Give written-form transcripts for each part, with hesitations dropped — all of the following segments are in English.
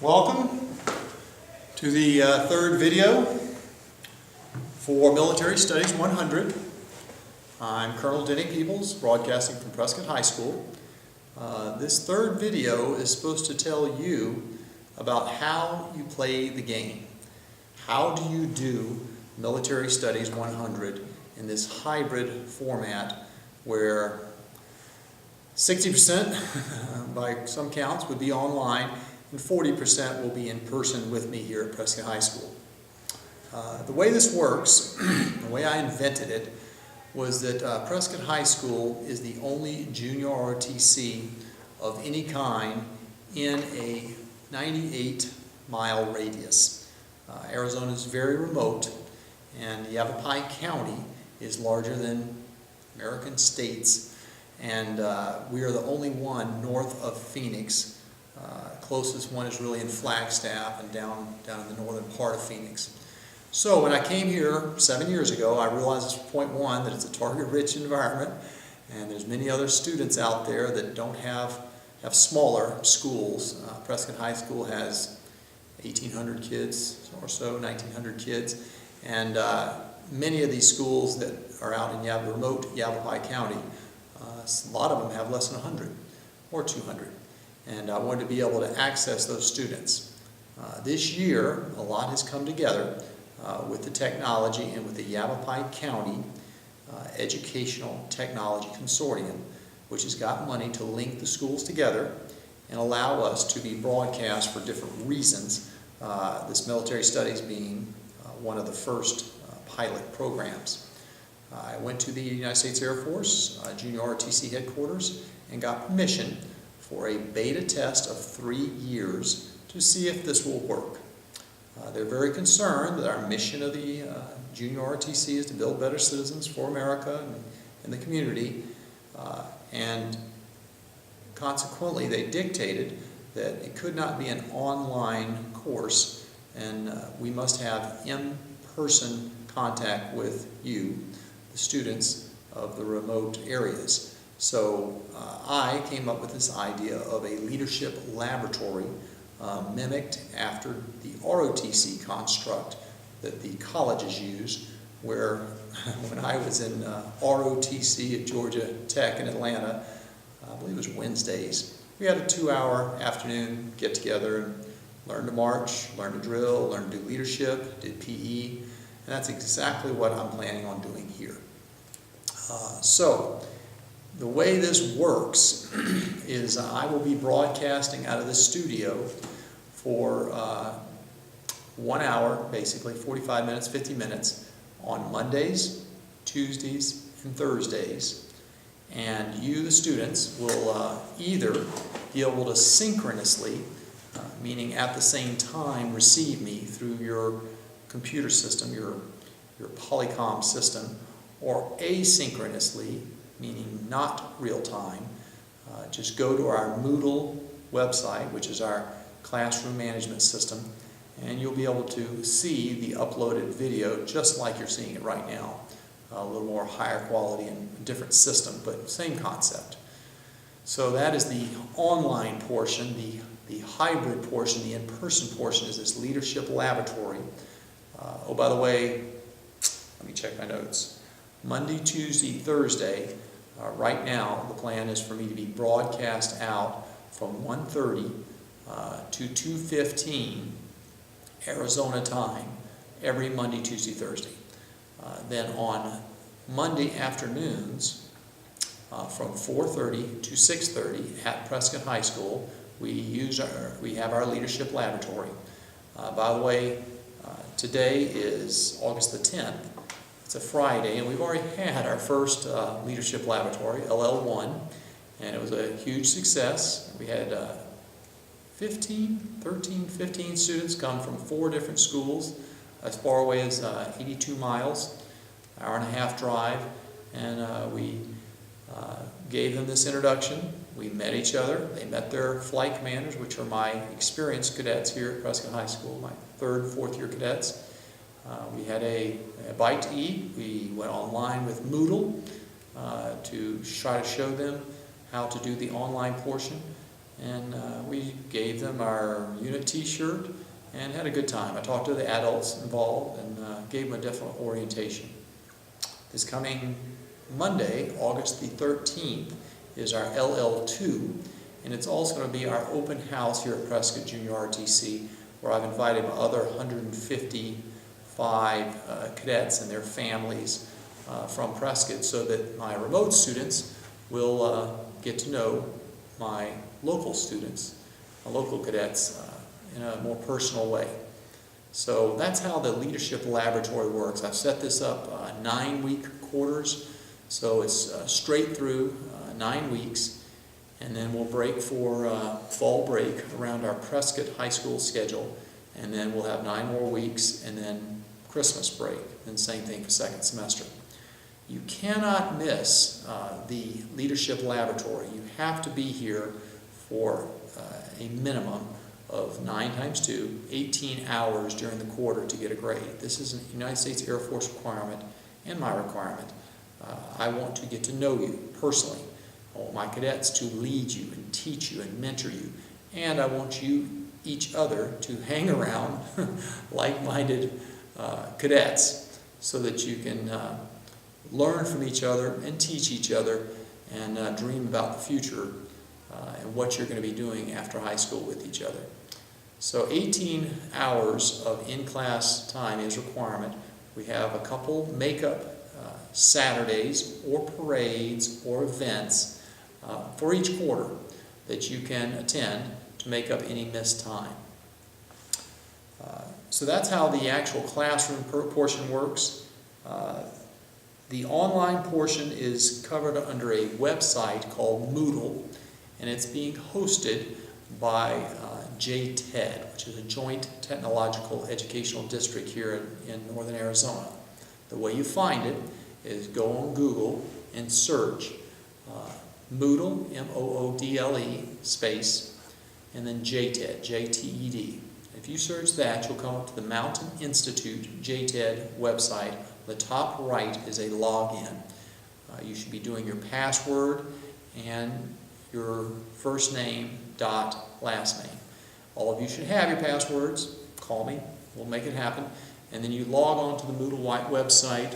Welcome to the third video for Military Studies 100. I'm Col Peeples, broadcasting from Prescott High School. This third video is supposed to tell you about how you play the game. How do you do Military Studies 100 in this hybrid format where 60% by some counts would be online and 40% will be in person with me here at Prescott High School. The way this works, the way I invented it, was that Prescott High School is the only junior ROTC of any kind in a 98-mile radius. Arizona is very remote, and Yavapai County is larger than American states, and we are the only one north of Phoenix. Closest one is really in Flagstaff and down in the northern part of Phoenix. So when I came here 7 years ago, I realized at point one that it's a target-rich environment, and there's many other students out there that don't have smaller schools. Prescott High School has 1,800 kids or so, 1,900 kids, and many of these schools that are out in remote Yavapai County, a lot of them have less than 100 or 200. And I wanted to be able to access those students. This year, a lot has come together with the technology and with the Yavapai County Educational Technology Consortium, which has got money to link the schools together and allow us to be broadcast for different reasons, this military studies being one of the first pilot programs. I went to the United States Air Force Junior ROTC headquarters and got permission for a beta test of 3 years to see if this will work. They're very concerned that our mission of the Junior ROTC is to build better citizens for America and the community, and consequently they dictated that it could not be an online course, and we must have in-person contact with you, the students of the remote areas. So I came up with this idea of a leadership laboratory mimicked after the ROTC construct that the colleges use, where when I was in ROTC at Georgia Tech in Atlanta, I believe it was Wednesdays, we had a 2-hour afternoon get-together and learned to march, learned to drill, learned to do leadership, did PE, and that's exactly what I'm planning on doing here. So the way this works is I will be broadcasting out of the studio for 1 hour, basically 45 minutes, 50 minutes, on Mondays, Tuesdays, and Thursdays. And you, the students, will either be able to synchronously, meaning at the same time, receive me through your computer system, your Polycom system, or asynchronously, meaning not real time. Just go to our Moodle website, which is our classroom management system, and you'll be able to see the uploaded video just like you're seeing it right now. A little more higher quality and different system, but same concept. So that is the online portion. The hybrid portion, the in-person portion, is this leadership laboratory. Oh, by the way, let me check my notes. Monday, Tuesday, Thursday, right now the plan is for me to be broadcast out from 1:30 to 2:15 Arizona time every Monday, Tuesday, Thursday. Then on Monday afternoons from 4:30 to 6:30 at Prescott High School, we have our leadership laboratory. By the way, today is August the 10th. It's a Friday, and we've already had our first leadership laboratory, LL1, and it was a huge success. We had 15 students come from 4 different schools as far away as 82 miles, hour-and-a-half drive, and we gave them this introduction. We met each other. They met their flight commanders, which are my experienced cadets here at Prescott High School, my 3rd and 4th year cadets. We had a bite to eat. We went online with Moodle to try to show them how to do the online portion. and we gave them our unit t-shirt and had a good time. I talked to the adults involved and gave them a definite orientation. This coming Monday, August the 13th, is our LL2, and it's also going to be our open house here at Prescott Junior RTC, where I've invited my other 155 cadets and their families from Prescott, so that my remote students will get to know my local students, my local cadets, in a more personal way. So that's how the Leadership Laboratory works. I've set this up 9-week quarters, so it's straight through 9 weeks, and then we'll break for fall break around our Prescott High School schedule, and then we'll have 9 more weeks, and then Christmas break, and same thing for second semester. You cannot miss the Leadership Laboratory. You have to be here for a minimum of 9 times 2, 18 hours during the quarter to get a grade. This is a United States Air Force requirement and my requirement. I want to get to know you personally. I want my cadets to lead you and teach you and mentor you. And I want you, each other, to hang around like-minded cadets so that you can learn from each other and teach each other and dream about the future and what you're going to be doing after high school with each other. So 18 hours of in-class time is requirement. We have a couple makeup Saturdays or parades or events for each quarter that you can attend to make up any missed time. So that's how the actual classroom portion works. The online portion is covered under a website called Moodle, and it's being hosted by JTED, which is a Joint Technological Educational District here in northern Arizona. The way you find it is go on Google and search Moodle, M-O-O-D-L-E, space, and then JTED, J-T-E-D. If you search that, you'll come up to the Mountain Institute JTED website. On the top right is a login. You should be doing your password and your first name dot last name. All of you should have your passwords. Call me. We'll make it happen. And then you log on to the Moodle White website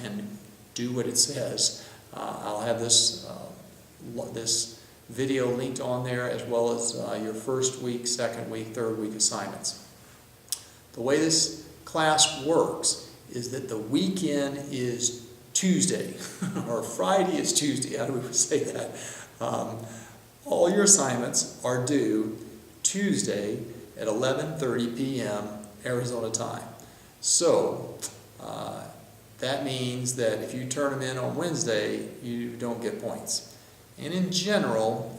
and do what it says. I'll have this video linked on there, as well as your first week, second week, third week assignments. The way this class works is that the weekend is Tuesday, or Friday is Tuesday. How do we say that? All your assignments are due Tuesday at 11:30 p.m. Arizona time. So that means that if you turn them in on Wednesday, you don't get points. And in general,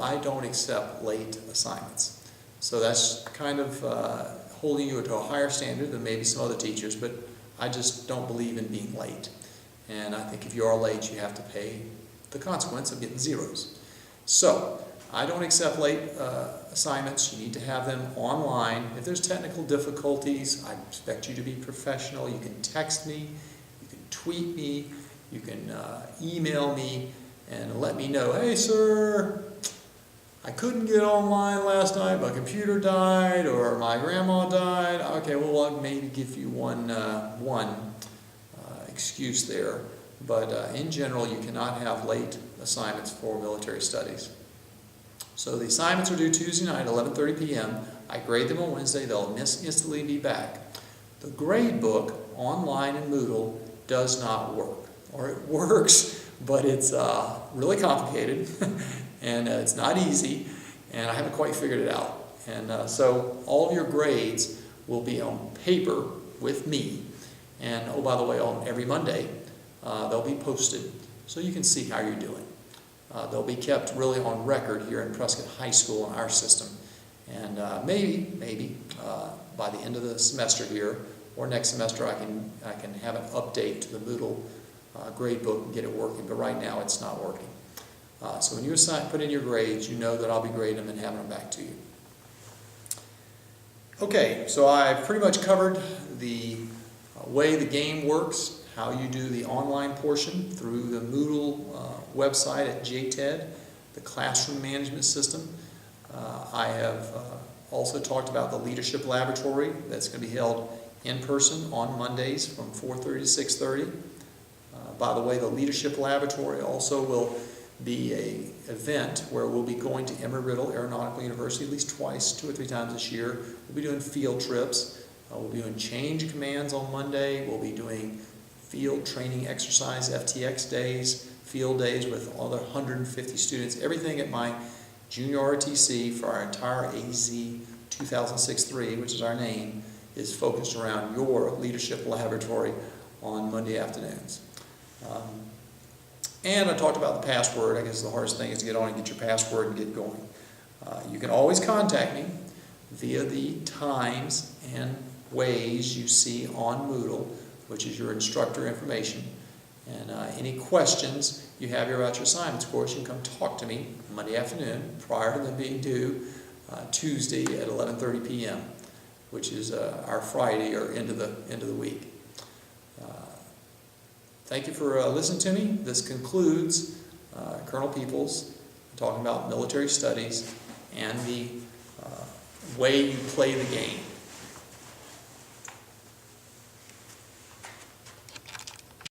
I don't accept late assignments. So that's kind of holding you to a higher standard than maybe some other teachers, but I just don't believe in being late. And I think if you are late, you have to pay the consequence of getting zeros. So I don't accept late assignments. You need to have them online. If there's technical difficulties, I expect you to be professional. You can text me, you can tweet me, you can email me, and let me know, hey sir, I couldn't get online last night, my computer died, or my grandma died. Okay, well I'll maybe give you one excuse there, but in general you cannot have late assignments for military studies. So the assignments are due Tuesday night, 11:30 p.m. I grade them on Wednesday. They'll instantly be back. The grade book online in Moodle does not work, or it works, but it's really complicated, and it's not easy, and I haven't quite figured it out. And so all of your grades will be on paper with me, and oh, by the way, on every Monday, they'll be posted so you can see how you're doing. They'll be kept really on record here in Prescott High School in our system. And maybe by the end of the semester here, or next semester, I can have an update to the Moodle grade book and get it working. But right now, it's not working. So when you put in your grades, you know that I'll be grading them and having them back to you. Okay, so I've pretty much covered the way the game works, how you do the online portion through the Moodle website at JTED. the classroom management system. I have also talked about the leadership laboratory that's going to be held in person on Mondays from 4:30 to 6:30. By the way, the leadership laboratory also will be an event where we'll be going to Embry-Riddle Aeronautical University at least twice, 2 or 3 times this year. We'll be doing field trips. We'll be doing change commands on Monday. We'll be doing field training exercise, FTX days, field days with all the 150 students. Everything at my junior ROTC for our entire AZ 2006-3, which is our name, is focused around your leadership laboratory on Monday afternoons. And I talked about the password. I guess the hardest thing is to get on and get your password and get going. You can always contact me via the times and ways you see on Moodle, which is your instructor information. And any questions you have here about your assignments, of course, you can come talk to me Monday afternoon prior to them being due Tuesday at 11:30 p.m., which is our Friday or end of the week. Thank you for listening to me. This concludes Col Peeples talking about military studies and the way you play the game.